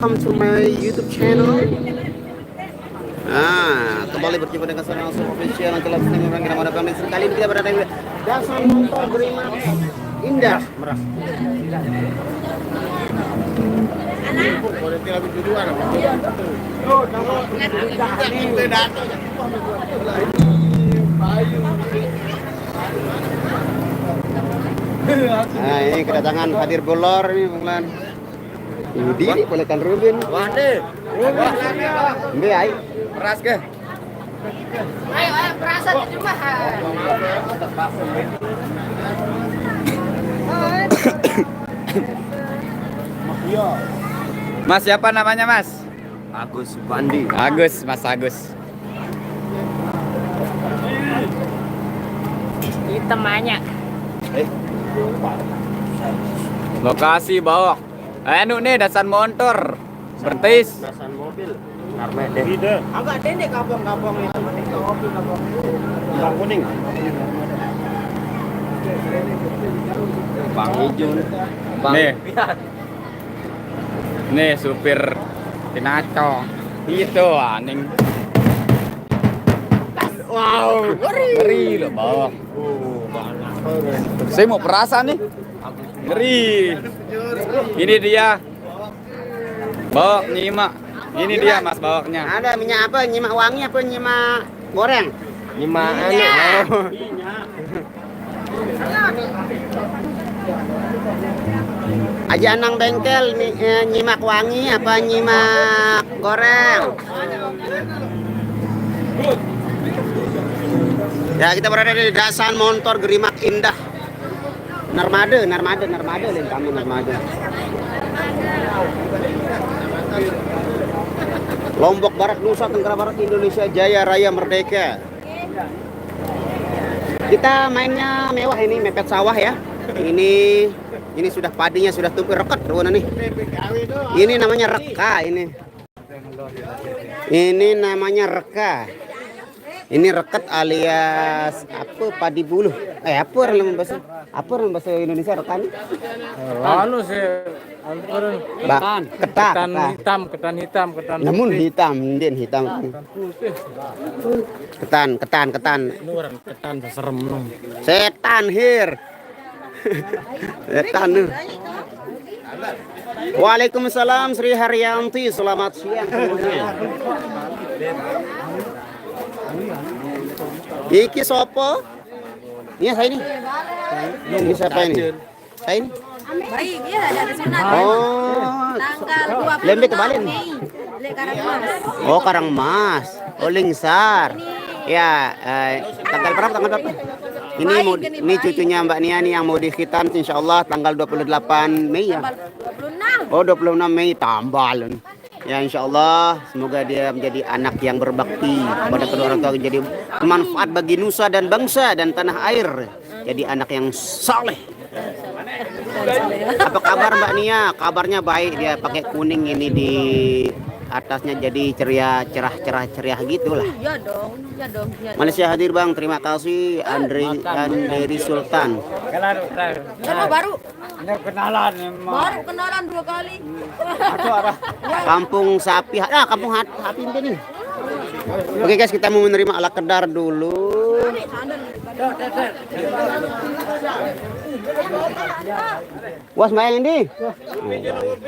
Welcome to my YouTube channel. Kembali berjumpa dengan saya langsung official yang telah memang kita mengadakan kali ini kita berada di Dasar Motor Berima Indah Merah. Nah, ini kedatangan Hadir Bolor ini pelan. Ini pelekan Rubin. Waduh. Ini ai. Peras ke? Ayo, perasan cuma. Mas siapa namanya Mas? Agus Bandi. Agus, Mas Agus. Hitam banyak. Lokasi Bawok. Anu nih dasar motor. Bertis. Dasan mobil. Narmede. Agak pendek kampung-kampung itu. Bang kuning. Bang hijau. Nih. Nih supir Pinaco. Itu anjing. Wow, ngeri loh Bawok. Saya mau perasaan nih. Ngeri. Ini dia. Bawok nyimak. Ini dia Mas bawoknya. Ada minyak apa? Nyimak wangi apa nyimak goreng? Nyimak Minyak. Aja nang bengkel nyimak wangi apa nyimak goreng? Ya kita berada di Dasan Motor Gerimak Indah. Narmade lain kamu Narmade. Lombok Barat, Nusa Tenggara Barat, Indonesia Jaya Raya Merdeka. Kita mainnya mewah ini, mepet sawah ya. Ini sudah padinya sudah tumbuh rekat ruana nih. Ini namanya reka ini. Ini namanya reka. Ini reket alias apa padi buluh. Apa dalam bahasa Indonesia rekan? Anu sih, ketan hitam. Namun hitam, din hitam. Ketan. Luaran ketan serem nong. Setan here. Setan nih. Waalaikumsalam Sri Haryanti, selamat siang semuanya. Iki sopo? Iya saya ini. Ini siapa ini? Saya ini. Baik, ya ada sunat. Oh, Tanggal 20 Lembe kebalik. Mei. Lek Karangmas. Oh Karangmas. Oh Lingsar. Ya, tanggal berapa? Ini cucunya Mbak Nia nih yang mau dikhitan insyaallah tanggal 28 Mei ya. 26. Oh 26 Mei tambal. Ya insyaallah semoga dia menjadi anak yang berbakti kepada kedua orang tua, jadi bermanfaat bagi nusa dan bangsa dan tanah air. Jadi anak yang saleh. Apa kabar Mbak Nia? Kabarnya baik, dia pakai kuning ini di atasnya jadi cerah gitulah. Ya dong. Malaysia hadir Bang, terima kasih Andri Sultan. Siapa baru? Kenalan Baru kenalan 2 kali. Kampung Sapi, Kampung Sapi ini. Oke guys, kita mau menerima ala kedar dulu. Was main ini.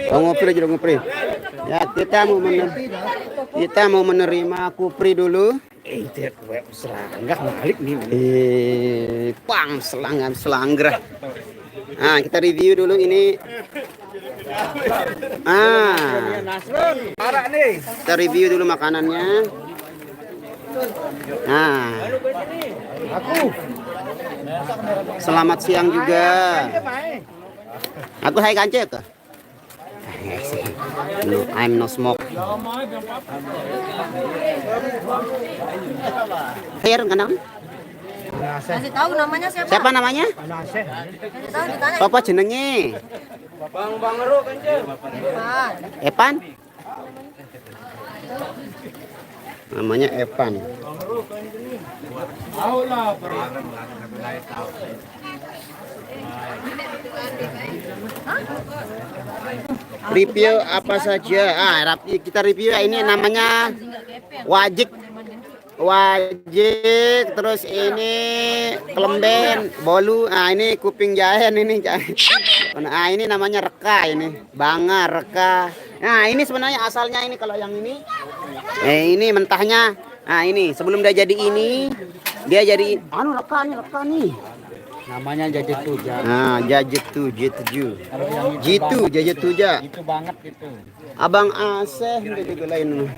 Ngopri. Ya, kita mau menerima kupri dulu. Enggak balik nih. Pang selanggrah. Nah, kita review dulu ini. Kita review dulu makanannya. Nah. Selamat siang juga. Aku hai kancet. No, I'm no smoke. Hair kenal? Kasih tahu namanya siapa? Siapa namanya? Kasih tahu ditanya. Apa jenenge? Bang Ero kan. Epan? Namanya Epan. Tahu lah. Review apa saja? Kita review ini namanya wajik. Wajik, terus ini kelemben, bolu. Ini kuping jahen ini. Ini namanya reka ini. Banga, reka. Nah, ini sebenarnya asalnya ini kalau yang ini. Ini mentahnya. Nah, ini sebelum dia jadi ini, dia jadi reka nih. Namanya jajet tuja. Nah, jajet tuju. Jitu, jajet tuja. Itu banget itu. Abang Aseh gitu lain.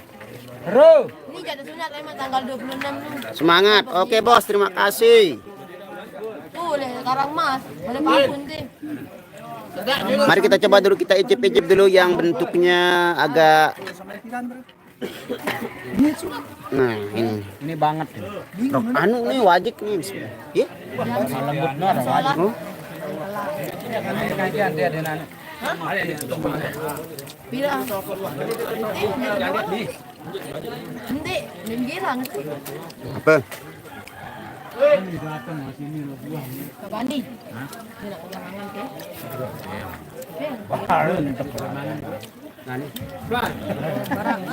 Bro. Ini jatuh sunat emang tanggal 26 nih. Semangat. Oke, Bos, terima kasih. Tuh, lihat sekarang Mas. Boleh pakun deh. Mari kita coba dulu, kita icip-icip dulu yang bentuknya agak. Nah, ini. Ini banget. Nih wajik nih. Ya. Lembutnya ada wajib. Oh. Bila. Nanti, belum girang. Apa? Ke Bandi. Ini nak jangan ke.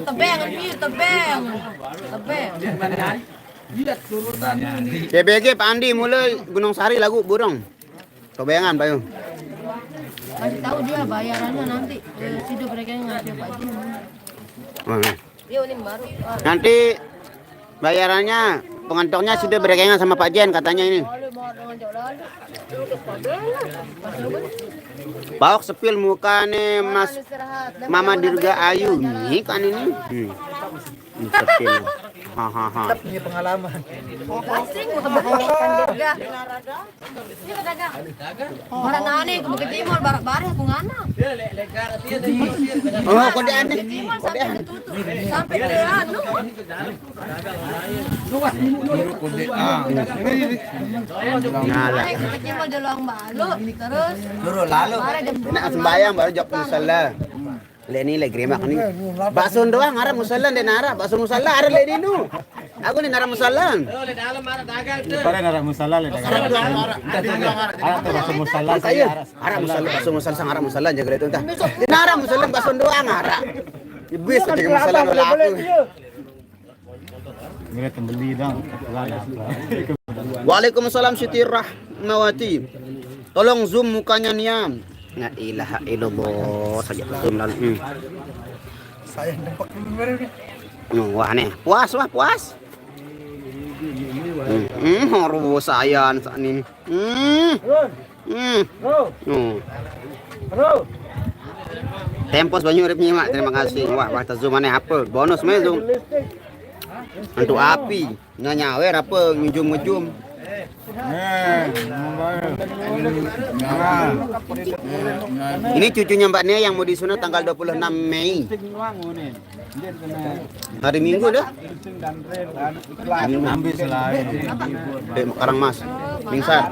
Tebeng, tebeng. CBG Pak Andi mulai Gunung Sari lagu burung. Tobengan Bayu. Kasih tahu dia bayarannya nanti. Situ mereka yang ngasih Pak Jin. Dia ini baru. Nanti bayarannya pengantornya sudah berkengan sama Pak Jen katanya ini. Bawak sepil mukanya Mas Mama Dirga Ayu nih kan ini. Sepil. Hahaha. Punya pengalaman. Asing kebanyakan dia. Ini pedagang. Orang aneh ke Bukit Timur barak-barak aku ngana. Oh, kode aneh. Bukit Timur sampai ditutup. Sampai ke anu. Nyala. Naik ke Bukit Timur di Luang Balu. Terus Lalu. barang jam 2. Nak sembayang baru jawab musalla. Le ni le gremak ni. Bakso doang arah musalla dan arah bakso musalla arah le dinu. Aku ni arah musalla. Pare nara musalla le. Ara to bakso musalla Saya arah musalla bakso musalla sang arah musalla jaga itu entah. Di arah musalla bakso doang arah. Iblis jaga musalla wala aku. Mira tembeli dong. Waalaikumsalam Siti Rahmawati. Tolong zoom mukanya Niam. La ilaha illallah saja zoom lalu. Saya nempak Wah nih, puas. Haru sayan saat ini. Tempos banyak urip nyimak, terima kasih. Wah, zoom aneh apa? Bonus me zoom. Untuk api, nyawer apa ngejum. Ini cucunya Mbak Nia yang mau disunat tanggal 26 Mei. Hari Minggu dah. ambil selain. Karangmas. Pingsan.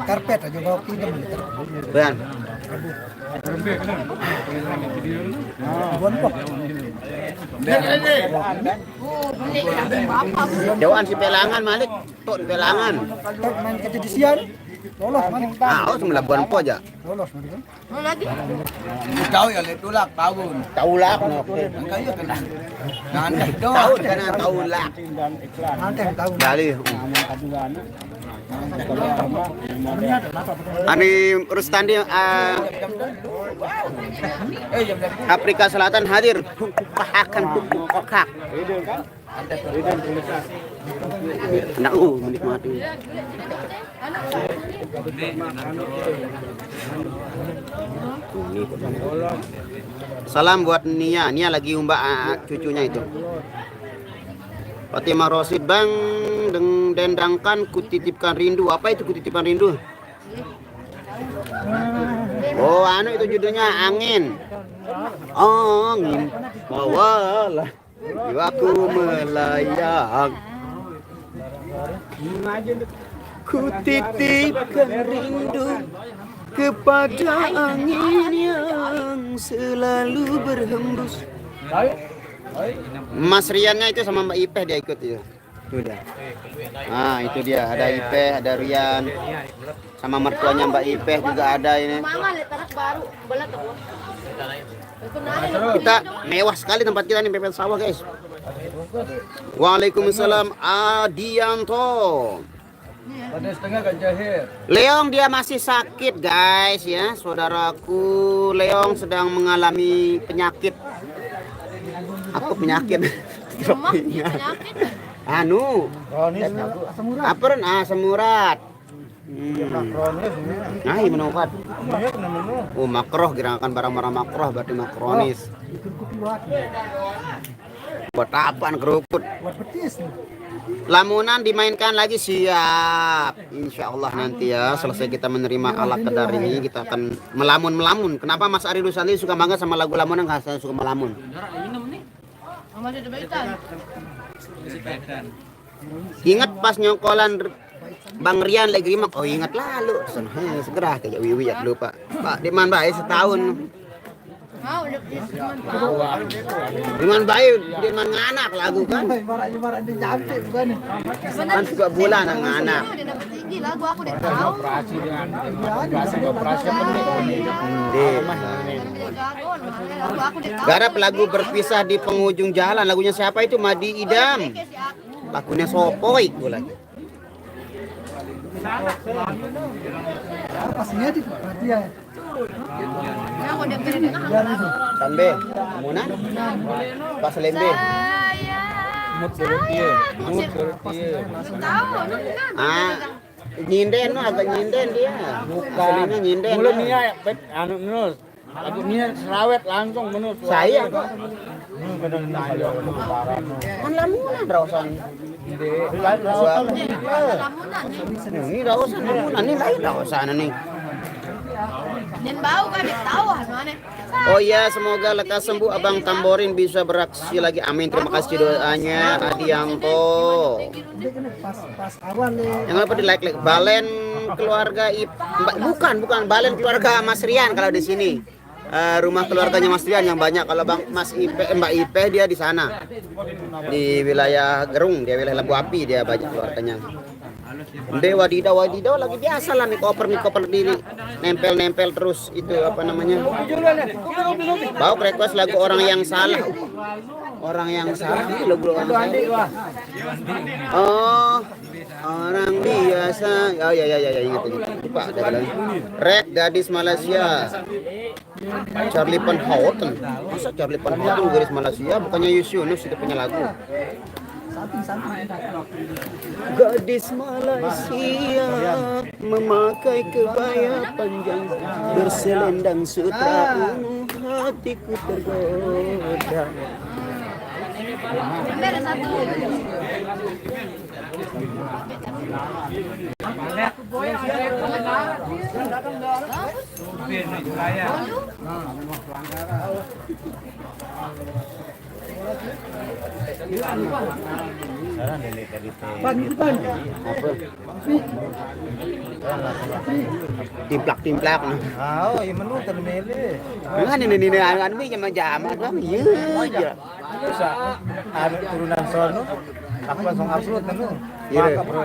Karpet aja bawa pinjam. Ben. Jauhan si pelangan Malik. Tok di pelangan. Main kejadian. Lolos mana? Oh, cuma Labuan Po aja. Lolos mana? Mana lagi? Tahu ya tulak tahun. Taulak. Kayu kena. Nanti Tahu kena taulak. Nanti tahu. Bali. Ani Rustandi Afrika Selatan hadir. Akan kokak. Nah, menikmati. Salam buat Nia. Nia lagi umbak cucunya itu. Fatimah Rosid Bang dendangkan kutitipkan rindu. Apa itu kutitipkan rindu? Oh, anu itu judulnya angin. Angin bawalah jiwaku melayang. Kutitipkan rindu kepada angin yang selalu berhembus. Mas Riannya itu sama Mbak Ipeh dia ikut ya. Itu dia. Nah, itu dia. Ada Ipeh, ada Rian. Sama mertuanya Mbak Ipeh juga ada ini. Mama lihat anak baru, belat tuh. Kita mewah sekali tempat kita nih, pepet sawah, guys. Waalaikumsalam Adianto. Ada setengah kan jahir. Leong dia masih sakit, guys ya. Saudaraku, Leong sedang mengalami penyakit. Apa penyakit? Mama penyakit. Anu, Kronis asam urat. apa ren? Asam urat. Kronis ini. Nah, ini menungkat. Banyak namanya. Oh, makroh, gerakan barang-barang makroh berarti makronis. Buat apaan kerukut? Buat betis nih. Lamunan dimainkan lagi, siap. Insya Allah nanti ya selesai kita menerima alat kedar ini kita akan melamun. Kenapa Mas Ari Rusali suka banget sama lagu lamunan? Karena saya suka melamun. Mama ada baitan. Ingat pas nyongkolan Bang Rian lagi rimak. Oh, ingat lalu. Segera kayak wiwi ya lupa. Pak Diman baik setahun. Mau udah please. Diman baik, Diman nganak lagu kan. Ibarat dia cantik bukan? Kan juga bulan nganak. Dia dapat tinggi lagu aku udah tahu. Lagu aku udah tahu. Garap lagu berpisah di penghujung jalan. Lagunya siapa itu? Madi Idam. Lagunya Sopoy lagi. Pasnya di dia. Nah, aku udah dengar lagu. Sambe, Muna, Pas Lembe. Tahu, kan? Ah, nyinden no, agak nyinden dia. Aslinya nyinden. Mulai Nia anu menurut. Aku Nia serawet langsung menurut. Saya kok. Lebaran. Kan lamunan rausan. Lamunan nih. Ini rausan lamunan, ini lain rausan nih. Dan bau kan dia tahu mana. Oh iya, semoga lekas sembuh Abang Tamborin bisa beraksi lagi. Amin. Terima kasih doanya Adianto. Pas awal nih. Yang apa di like Balen keluarga bukan Balen keluarga Mas Rian kalau di sini. Rumah keluarganya Mas Rian yang banyak. Kalau Mas Ipe, Mbak Ipe dia di sana. Di wilayah Gerung, dia wilayah Lampu Api dia banyak keluarganya. Wadidaw lagi biasa lah nih koper di nempel terus itu apa namanya. Bau request lagu orang yang salah. Orang yang salah lagu orang salah. Oh, orang biasa. Oh ya ingat. Lupa ada lagi. Red gadis Malaysia. Charlie Van Houten. Masa Charlie Van Houten gadis Malaysia bukannya Yunus itu punya lagu. Gadis Malaysia memakai kebaya panjang berselendang sutra ungu hatiku tergoda. Ada satu. Timplak. Oh, iya menu termele. Kan ini anu jam-jam bang. Iya. Bisa anu turunan sono. Aku langsung upload menu. Iya. Maka bro,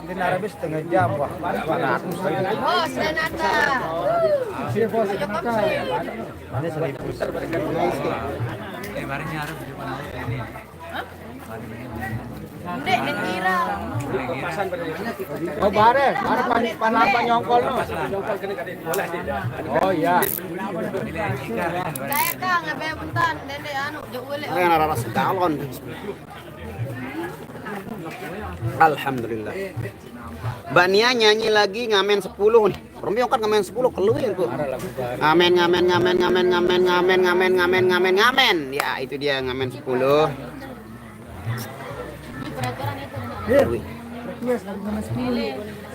ini Arabi setengah jam wah. 400 lagi. Oh, Renata. Iya bos, Renata. Mana 1.000. Dek, dan kira. Oh bare panapa nyongkol no. Oh iya. Kayak kang ngapain bentan, dede anu, jauh boleh. Saya nara calon. Alhamdulillah. Mbak Nia nyanyi lagi ngamen 10 nih. Romeo kan ngamen 10 keluar tuh. Ngamen. Ya, itu dia ngamen 10.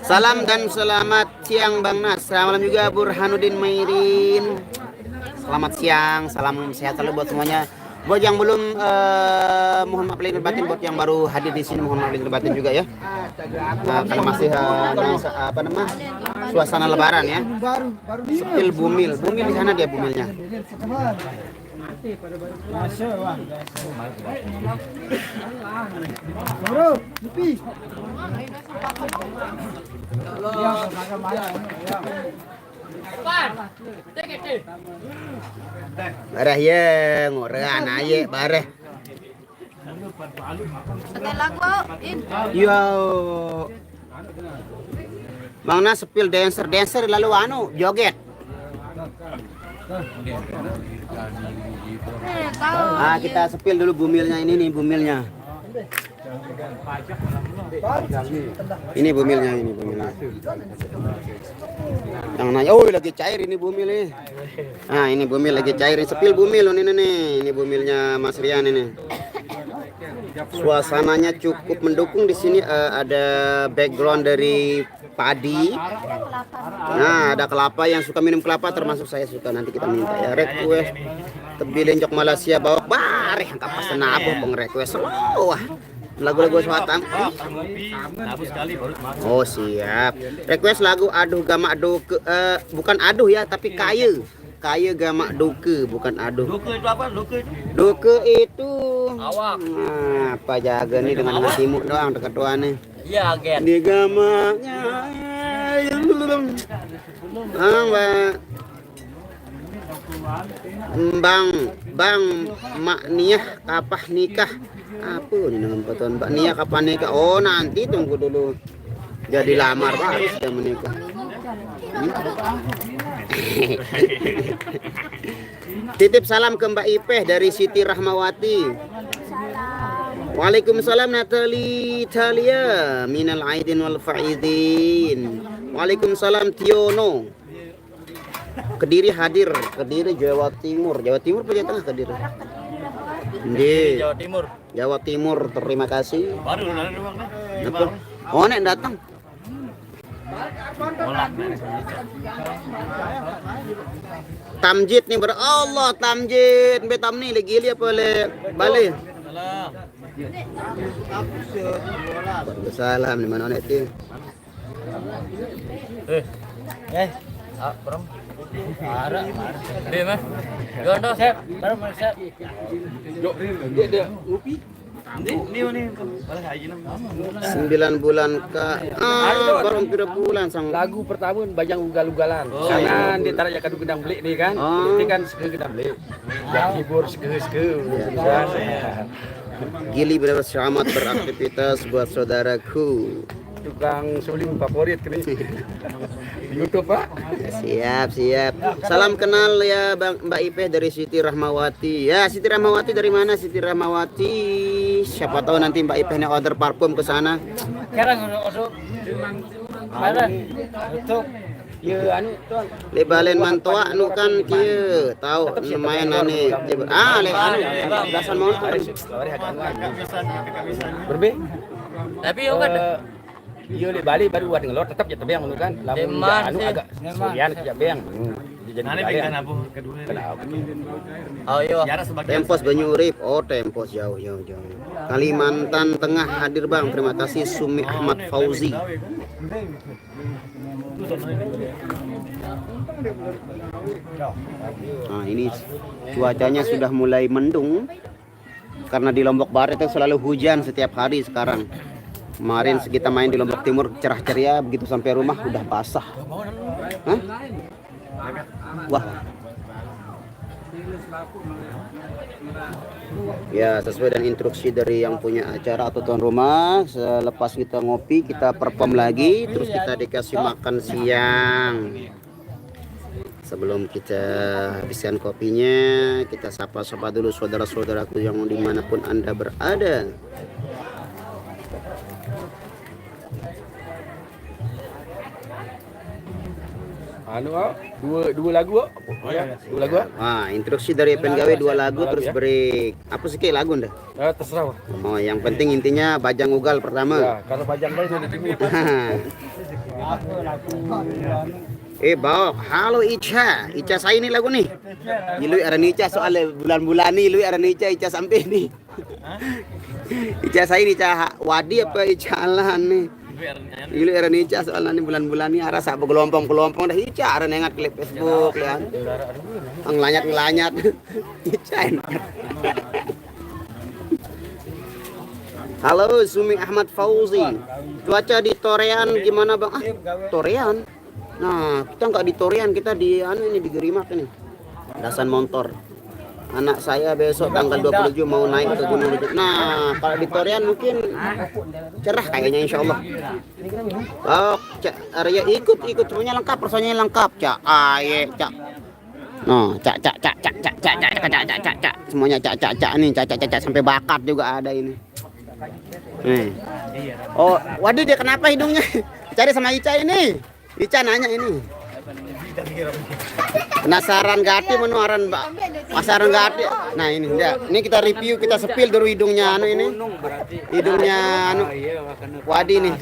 Salam dan selamat siang Bang Nas. Selamat malam juga Burhanuddin Mairin. Selamat siang, salam sehat selalu buat semuanya. Buat yang belum mohon maaf lahir batin, buat yang baru hadir di sini mohon maaf lahir batin juga ya. Nah, kalau masih apa nama suasana Lebaran ya. Sepil bumil di sana dia bumilnya. Bareh ye, ngorean aye bareh. Pakai lagu, In. Yo. Mangna sepil dancer lalu anu joget. Tahu. Kita sepil dulu bumilnya ini nih bumilnya. Ini bumilnya. Yang nanya, oh lagi cair ini bumil nih. Nah ini bumil lagi cair, sepil bumil ini nih. Ini bumilnya Mas Rian ini. Suasananya cukup mendukung di sini ada background dari padi. Nah ada kelapa yang suka minum kelapa termasuk saya suka nanti kita minta ya request tebilin jok Malaysia bawa bareh angka pas nabuh peng request wah lagu-lagu suatan. Oh siap request lagu aduh gamak doke bukan aduh ya tapi kaya gamak doke bukan aduh. Doke itu apa? Doke itu Awak. Nah, apa jaga nih dengan timuk doang dekat doang nih. Iya, Gen. Di gamaknya Bang mak niah kapah nikah apa ini dengan fotoan Mbak Nia kapan nikah? Oh nanti tunggu dulu jadi lamar baru sudah menikah. Titip salam ke Mbak Ipeh dari Siti Rahmawati. Waalaikumsalam Natali Talia minal aidin wal faidin. Waalaikumsalam Tiono. Kediri hadir, Kediri Jawa Timur apa Jawa Tengah Kediri? Di Jawa Timur. Jawa Timur, terima kasih. Baru nanti rumahnya. Apa? Oh nek datang. Tamjid nih Allah Tamjid betam nih lagi lihat boleh balik. Salam di mana nek ti? Ada. Dia mah. Gondo sep. Baru sep. Dia upi. Ini 9 bulan baru 3 bulan sang Lagu pertama bajang ugal-ugalan. Karena di tarak jakadu gedang beli nih kan. Ini kan seke gedang beli. Yang hibur seke. Gili bersama beraktivitas buat saudaraku. Tukang suling favorit ini. Di YouTube, Pak. Siap. Salam kenal ya Mbak Ipeh dari Siti Rahmawati. Ya, Siti Rahmawati dari mana Siti Rahmawati? Siapa tahu nanti Mbak Ipeh nih order parfum ke sana. Sekarang untuk untuk anu tuan. Le balen mantua nu kan kieu tahu lumayan ane. Le anu belasan mau. Berbe. Tapi yo kan Iya di Bali baru buat ngelor tetap ya tebeng kan. Lamun anu agak surian kerja beang. Jadi pinggan apa kedua. Oh iya. Tempos Banyu Urip. Oh, Tempos jauh. Kalimantan Tengah hadir Bang. Terima kasih Sumi Ahmad Fauzi. Nah, ini cuacanya sudah mulai mendung. Karena di Lombok Barat itu selalu hujan setiap hari sekarang. Kemarin kita main di Lombok Timur cerah ceria, begitu sampai rumah udah basah. Hah? Wah. Ya, sesuai dengan instruksi dari yang punya acara atau tuan rumah, selepas kita ngopi, kita perform lagi, terus kita dikasih makan siang. Sebelum kita habiskan kopinya, kita sapa-sapa dulu saudara-saudaraku yang dimanapun Anda berada. Anu dua lagu ya. Dua lagu. Instruksi dari penggawe 2 lagu terus break. Apa sih kayak lagu ndah? Terserah. Oh, yang penting intinya bajang ugal pertama. Ya, kalau bajang bayi sudah ditunggu. Bawa. Halo Ica saya ini lagu nih. Ilui aran Ica soalnya bulan-bulan nih ilui aran Ica sampai nih. Ica saya ini Ica Wadi apa Ica Alan nih. Ilu era Ica soalnya ini bulan-bulan ini arah sak gelompong-gelompong dah Ica arah nengat klip Facebook ya. Ngelanyat Ica enak. Halo Sumi Ahmad Fauzi. Cuaca di Torean gimana Bang? Torean. Nah, kita nggak di Torean, kita di ini di Gerimak ini. Dasan Montor. Anak saya besok tanggal 27 mau naik ke Gunung Leucuk. Nah, kalau di Torean mungkin cerah kayaknya insya Allah. Oh, Arya ikut semuanya lengkap, personnya lengkap, Cak. Aye, Cak. No, cak. Semuanya cak nih, cak sampai bakat juga ada ini. Nih. Oh, waduh dia kenapa hidungnya? Cari sama Ica ini. Ica nanya ini. Penasaran gati menuaran pasaran gati. Nah ini dia. Ini kita review, kita sepil dulu hidungnya anu ini. Hidungnya anu. Wadi nih.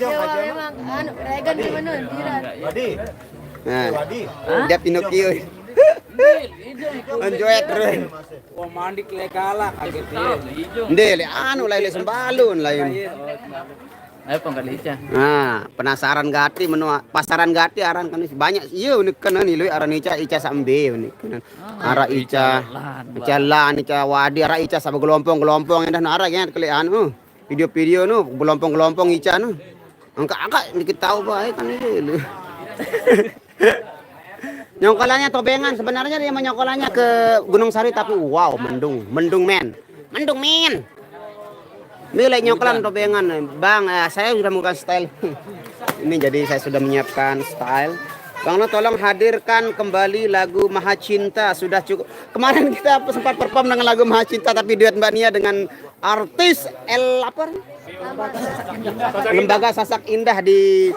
Nah, dia Pinocchio. Anjoet terus. Wah mandi kalah kaget dia. Ndele anu lele sembalun lain. Ayo pangkat Ica. Nah, penasaran gati menu pasaran gati aran kan banyak. Iya unik kan nih lu aran Ica sambe unik kan. Ara Ica jalan Ica wadi ara Ica sama gelompong-gelompong yang dah ara kan kali anu. Video-video nu gelompong-gelompong Ica nu. Angka dikit tahu bae kan itu. Nyongkolannya tobengan sebenarnya dia menyongkolannya ke Gunung Sari tapi wow mendung men. Nilai nyoklan tobengan Bang, saya sudah menggunakan style. Ini jadi saya sudah menyiapkan style. Bang No tolong hadirkan kembali lagu Maha Cinta. Sudah cukup. Kemarin kita sempat perform dengan lagu Maha Cinta tapi duet Mbak Nia dengan artis Lembaga Sasak Indah di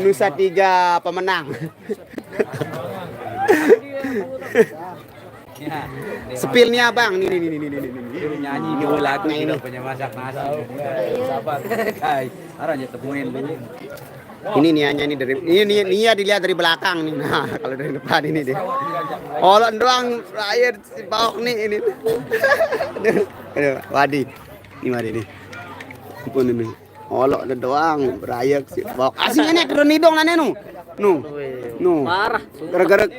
Nusa Tiga pemenang. Spillnya Bang, nih. Nyanyi di lagu ini punya masak nasi. Sabar. Arahnya temuin dulu. Ini Nianya ini dari Nia dilihat dari belakang nih. Nah, kalau dari depan ini deh. Olok doang air si bawah nih ini. Aduh, Wadi. Ini Wadi nih. Ampun ini. Olok doang berayak si bawah. Aslinya nih turun hidung nane nu. Nu. Parah. Gara-gara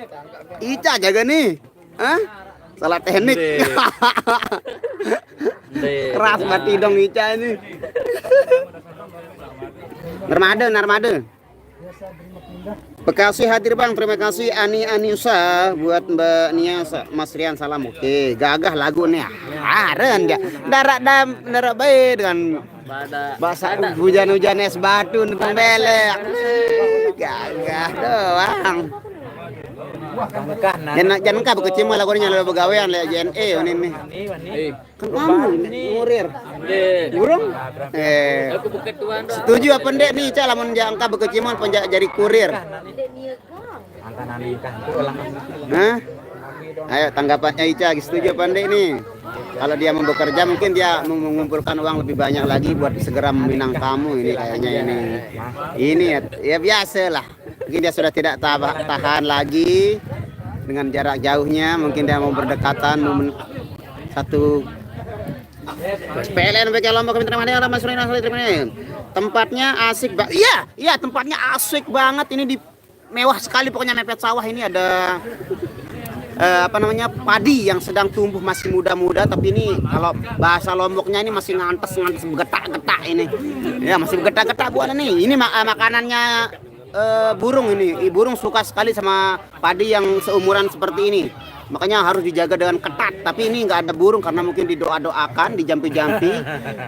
Ica jaga nih. Hah? Salah teknik. Keras mati dong Ica ini. Narmada. Bekasi hadir Bang, terima kasih Ani Aniusa buat Mbak Nia Mas Rian salam. Oke, gagah lagu nih. Aren enggak. Darak bae dengan bahasa hujan-hujan es batu nentang belek. Gagah doang. Jangan kah bekecima lagunya lalu begawean le JNE ini. Kan kamu ngurir. Burung? Setuju apa ndek nih Ca lamun jangka bekecima jadi kurir. Hah? Ayo tanggapannya Ica, setuju apa ndek nih? Kalau dia mau bekerja mungkin dia mengumpulkan uang lebih banyak lagi buat segera meminang kamu ini kayaknya ini. Ini ya biasa lah. Mungkin dia sudah tidak tahan lagi dengan jarak jauhnya, mungkin dia mau berdekatan satu PLN bagi lomba kami terima Mas Rina tempatnya asik iya tempatnya asik banget ini mewah sekali pokoknya mepet sawah ini ada padi yang sedang tumbuh masih muda-muda tapi ini kalau bahasa Lomboknya ini masih ngantes getak-getak ini ya masih getak-getak buat ini makanannya burung ini burung suka sekali sama padi yang seumuran seperti ini makanya harus dijaga dengan ketat tapi ini nggak ada burung karena mungkin didoa-doakan dijampi-jampi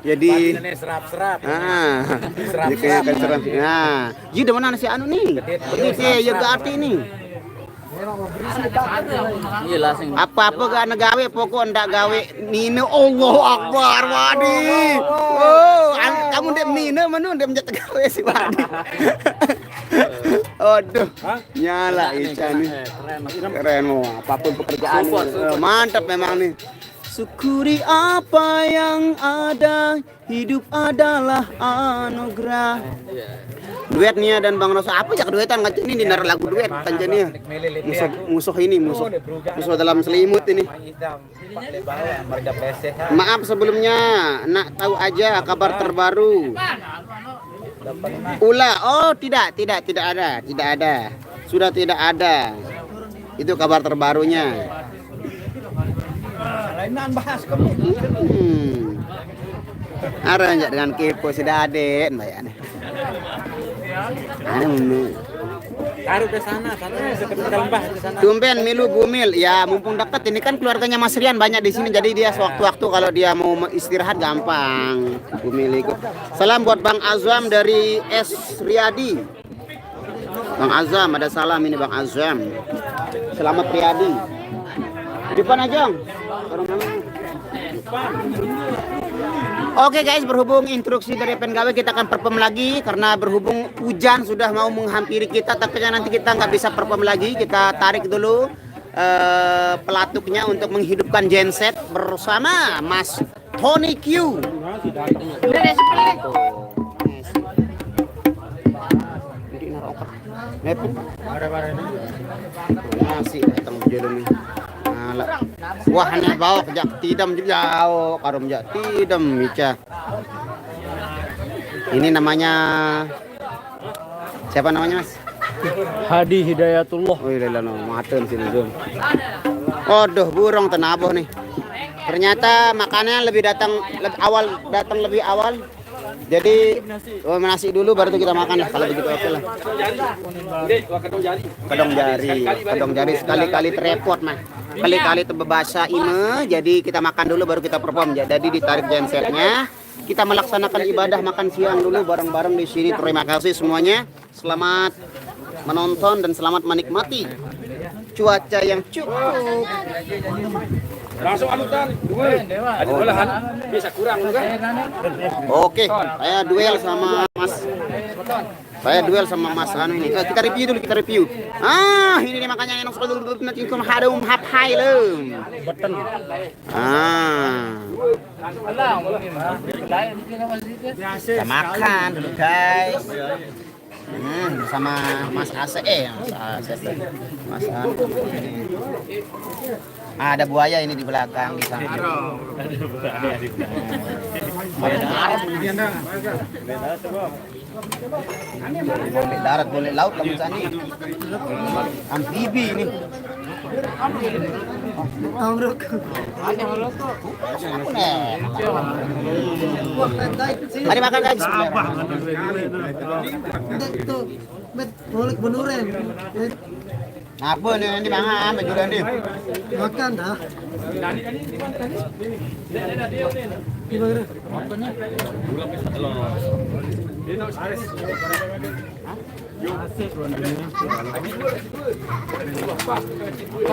jadi serap-serap nah jadi mana si anu nih ini yoga arti ini apa-apa gak negawe pokok ndak gawe nino Allah Akbar Wadi kamu ndek nino mana ndek menjat gawe si Wadi aduh nyala Ica nih keren mau apapun pekerjaan mantap memang nih syukuri apa yang ada hidup adalah anugerah. Duet Nia dan Bang Rosa apa ya keduetan ini dinar lagu duet Tanjania musuh dalam selimut ini. Maaf sebelumnya nak tahu aja kabar terbaru Ula. Oh, tidak ada. Sudah tidak ada. Itu kabar terbarunya. Lainan bahas kamu. Ada enggak dengan kepo sudah ada, Mbak ya. Taruh ke sana seperti dalam bahas ke sana. Tumben Milu Gumil. Ya, mumpung dekat ini kan keluarganya Mas Rian banyak di sini jadi dia sewaktu-waktu kalau dia mau istirahat gampang. Gumil ikut. Salam buat Bang Azam dari S Riyadi. Bang Azam, ada salam ini Bang Azam. Selamat Riyadi. Depan aja. Oke guys, berhubung instruksi dari penggawe kita akan perform lagi karena berhubung hujan sudah mau menghampiri kita, takutnya nanti kita nggak bisa perform lagi. Kita tarik dulu pelatuknya untuk menghidupkan genset bersama Mas Tony Q. Masih datang jalan nih. Wah, hanya bawa kejak tidam jauh, karum jak tidam Mica. Ini namanya siapa namanya Mas? Hadi Hidayatullah. Oh iya lah, maten sini zoom. Waduh, burung tenabuh nih. Ternyata makannya lebih lebih awal. Jadi nasi dulu baru kita makan lah kalau begitu oke lah. Kedong jari sekali-kali terepot mah. Kali-kali terbebasa ime, jadi kita makan dulu baru kita perform. Jadi ditarik gensetnya, kita melaksanakan ibadah makan siang dulu bareng-bareng di sini. Terima kasih semuanya. Selamat menonton dan selamat menikmati cuaca yang cukup. Langsung anutan, ada olahan bisa kurang kan? Oke, saya duel sama Mas Anu ini. Kita review. Ini makanya enak sekali dulu nanti kum hadum hapai lem. Kita makan dulu guys. Bersama Mas Ase Mas Anu. Ada buaya ini di belakang di sana. Boleh darat, boleh laut kamu sana. Amfibi ini. Mari makan guys. Boleh benuren. Apa nih nanti mangan baju nanti. Makan dah. Gimana? Makan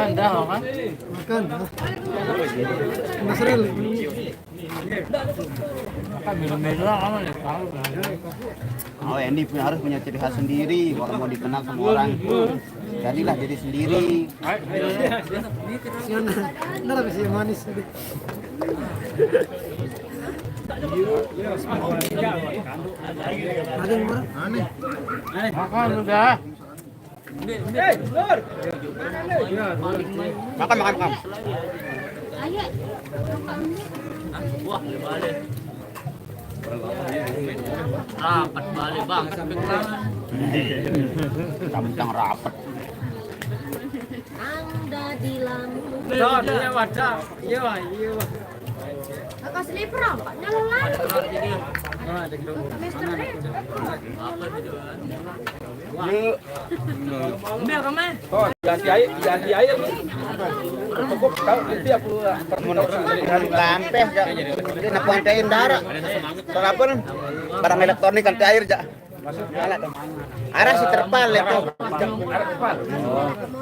dah. Mas Rel. Oh, Andy harus punya ciri khas sendiri kalau mau dikenal sama orang. Jadilah diri sendiri. Nggak habis yang manis. Ada yang mana? Aneh. Makan sudah. Makan. Rapat balik bang, Kamu rapat. Anda di lampu. dia wajah, iya. Kakak slipper apa? Nyalalan. Mister Red. Biar kamu. Oh, ganti air. Cukup tahu nanti aku Lampeh jak. Jadi nak pantain darah. Terapun barang elektronik ganti air jak. Arah si terpal itu.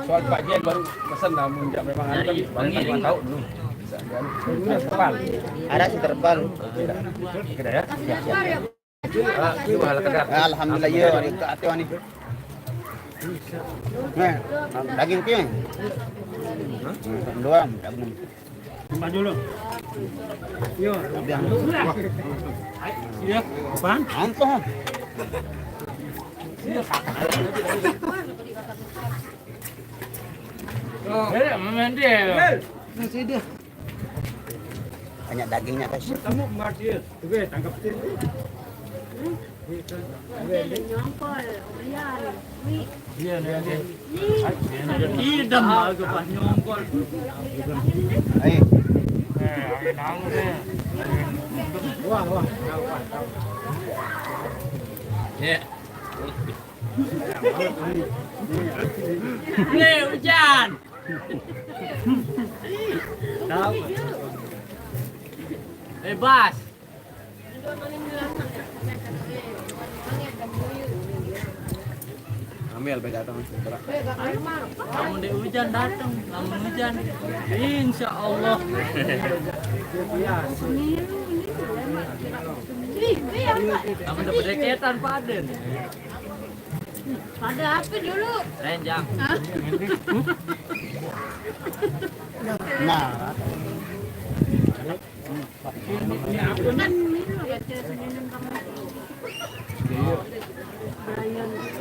Soal Pak Jen baru pesan namun jak memang ada kan tahu belum. Terpal. Arah si terpal. Kita ya. Alhamdulillah ya, itu atuh ni. Nah, daging piye? Dua, daging. Mbak dulu. Yo. Iya, apaan? Apa? Masih dia. Banyak dagingnya guys. Kamu martir. Oke, tangkap Idam aku pas nyongkol. Ayo. Ya. Nih hujan. Bebas. Ambil beda dong. Namun di hujan datang, namun hujan. Insya Allah. Namun dapat deketan paden. Pada apa dulu? Renjang. Nah,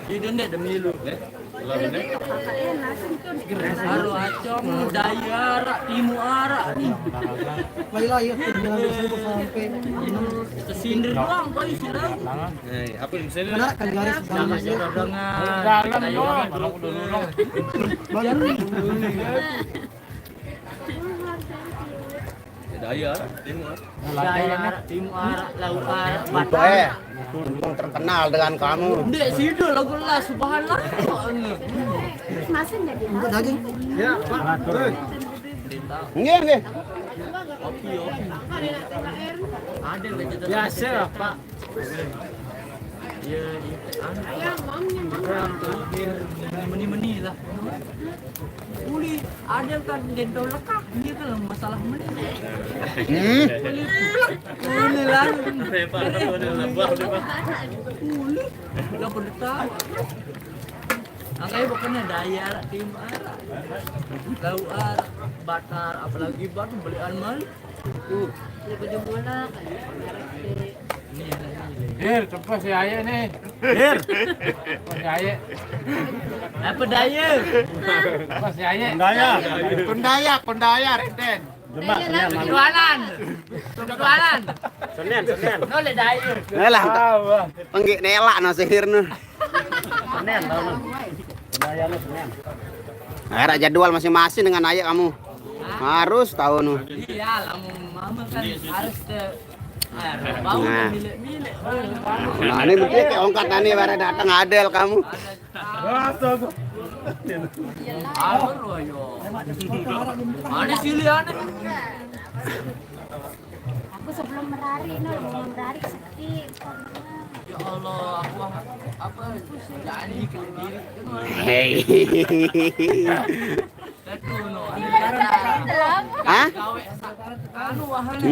Itu ndek demi lu. Haru acong daya rak timu arak nih. Baiklah ya, sampai Kesindir doang kali sudah. Apa yang sini? benar kan garis Jangan sudah dengar. Daya, timur. Daya arak timu arak laut arak Baik. batak. Untung terkenal dengan kamu. Ndek sido lagu lah subhanallah. untuk daging. Nggih, nggih. Ada biasa Pak. Ya, meni lah. Uli ada kan dendol lekak dia kan masalah meni. Uli lah. Uli nggak perlu tahu. Angkanya pokoknya daya tim arah, lau arah, batar, apalagi batu belian mal. Lebih bola. Ini Hir, cepat si Ayah nih. Hir. Cepat si Ayah. apa daya? Cepat si Ayah. Pendaya, Reden. Jualan, jualan. Senin. Nolak daya. Nelah. Penggik nelak no sihir nu. Senin tahun. Pendaya lu Senin. Ada jadwal masing-masing dengan ayah kamu. Harus tahu nu. Iya, lamun mama kan harus bau Nah. milik-milik. Nah, ini mungkin kayak ongkat tani baru datang adel kamu. Alur loh yo. Mana sih liane? Aku sebelum merari, mau merari sakit. Ya Allah, aku apa janji ke diri. Hei. Itu no. Hah? Gawe anu wahana.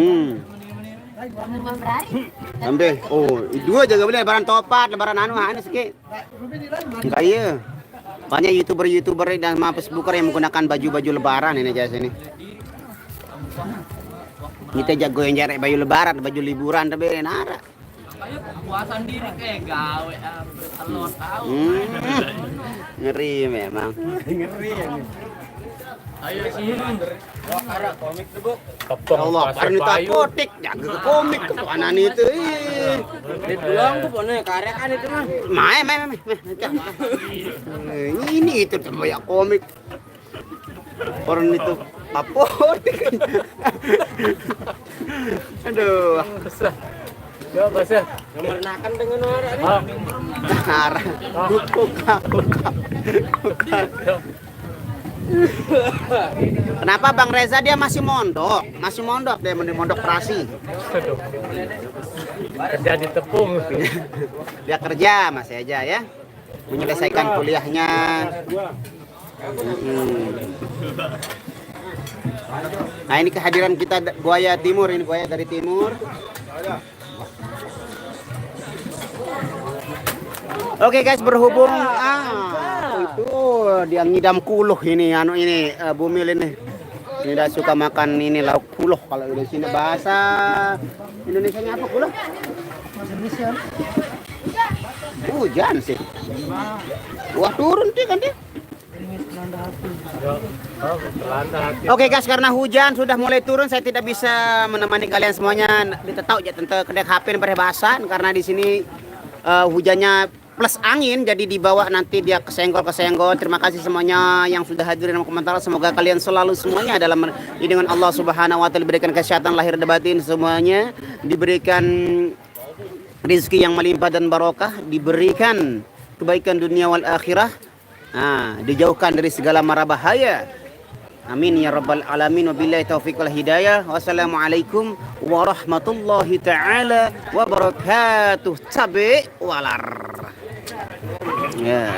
Mau merari. Ambil. Oh, dua jaga beli lebaran topat, lebaran anu anu sikit. Enggak iya. Banyak YouTuber dan sama Facebooker yang menggunakan baju-baju lebaran ini aja sini. Kita jago yang jarak baju lebaran, baju liburan tapi nara. Kayak kepuasan diri kayak gawe telur tahu. Ngeri memang. Ayo sini. Ya Allah, karena itu apotek, jaga ke komik ke anak itu. Dibilang tuh pone karya kan itu mah. Main. Ini itu banyak komik. Orang itu apotek. Aduh. Ya bahasa. Merenakan dengan orang ini. Arah. Buka. Kenapa Bang Reza dia masih mondok dia mondok prasi. Kerja di tepung. Dia kerja masih aja ya, menyelesaikan kuliahnya. Nah ini kehadiran kita buaya timur, ini buaya dari timur. Oke guys, berhubung itu dia ngidam kuluh ini Bumil ini. Ini dah suka makan ini lauk kuluh kalau di sini bahasa Indonesianya apa kuluh? Hujan sih. Wah turun sih kan dia. Oke guys, karena hujan sudah mulai turun, saya tidak bisa menemani kalian semuanya. Ditetau aja tentang kedek HP berebasan karena di sini hujannya plus angin, jadi dibawa nanti dia kesenggol. Terima kasih semuanya yang sudah hadir dalam komentar. Semoga kalian selalu semuanya dalam dengan Allah Subhanahu wa taala diberikan kesehatan lahir dan batin, semuanya diberikan rezeki yang melimpah dan barokah, diberikan kebaikan dunia wal akhirah. Dijauhkan dari segala mara bahaya. Amin ya rabbal alamin. Wabillahi taufiq wal hidayah. Wassalamualaikum warahmatullahi taala wabarakatuh. Cabe walar. Ya.